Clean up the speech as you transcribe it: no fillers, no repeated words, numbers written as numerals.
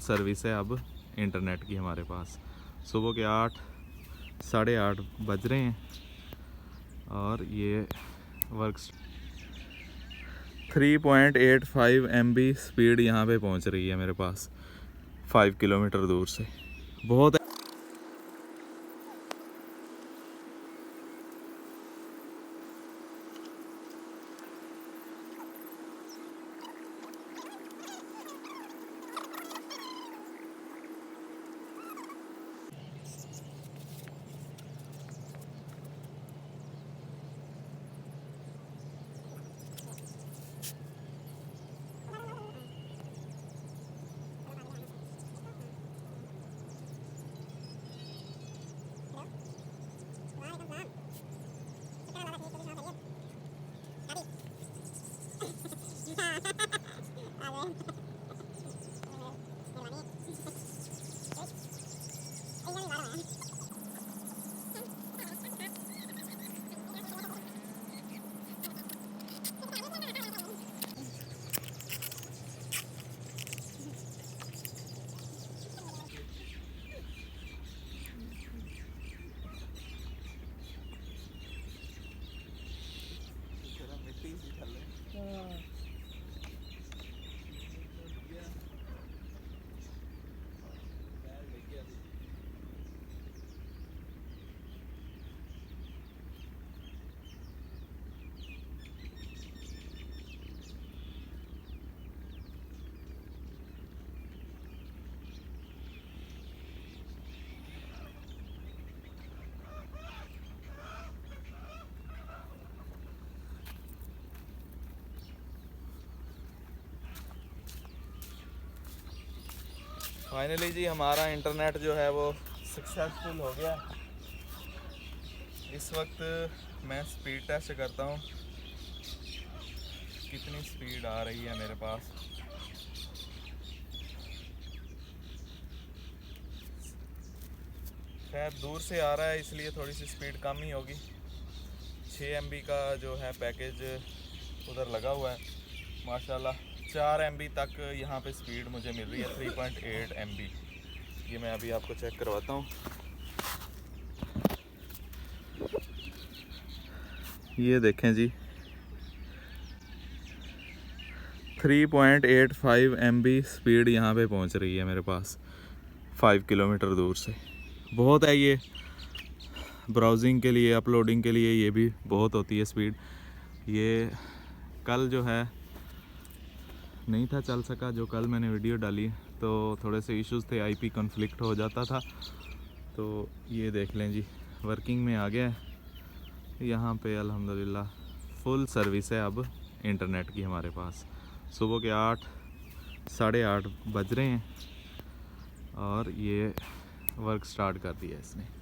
Service है अब internet की हमारे पास। सुबह के 8 साढ़े 8 बज रहे हैं और ये वर्क 3.85 MB स्पीड यहाँ पे पहुँच रही है मेरे पास 5 किलोमीटर दूर से। बहुत फाइनली जी हमारा इंटरनेट जो है वो सक्सेसफुल हो गया। इस वक्त मैं स्पीड टेस्ट करता हूँ कितनी स्पीड आ रही है मेरे पास। खैर दूर से आ रहा है इसलिए थोड़ी सी स्पीड कम ही होगी। 6 MB का जो है पैकेज उधर लगा हुआ है। माशाल्लाह 4 MB तक यहाँ पे स्पीड मुझे मिल रही है। 3.8 MB ये मैं अभी आपको चेक करवाता हूँ। ये देखें जी 3.85 MB स्पीड यहाँ पे पहुँच रही है मेरे पास 5 किलोमीटर दूर से। बहुत है ये ब्राउजिंग के लिए, अपलोडिंग के लिए ये भी बहुत होती है स्पीड। ये कल जो है नहीं था चल सका, जो कल मैंने वीडियो डाली तो थोड़े से इश्यूज थे, IP कॉन्फ्लिक्ट हो जाता था। तो ये देख लें जी वर्किंग में आ गया है। यहाँ पे अल्हम्दुलिल्लाह फुल सर्विस है अब इंटरनेट की हमारे पास। सुबह के 8 साढ़े 8 बज रहे हैं और ये वर्क स्टार्ट कर दिया इसने।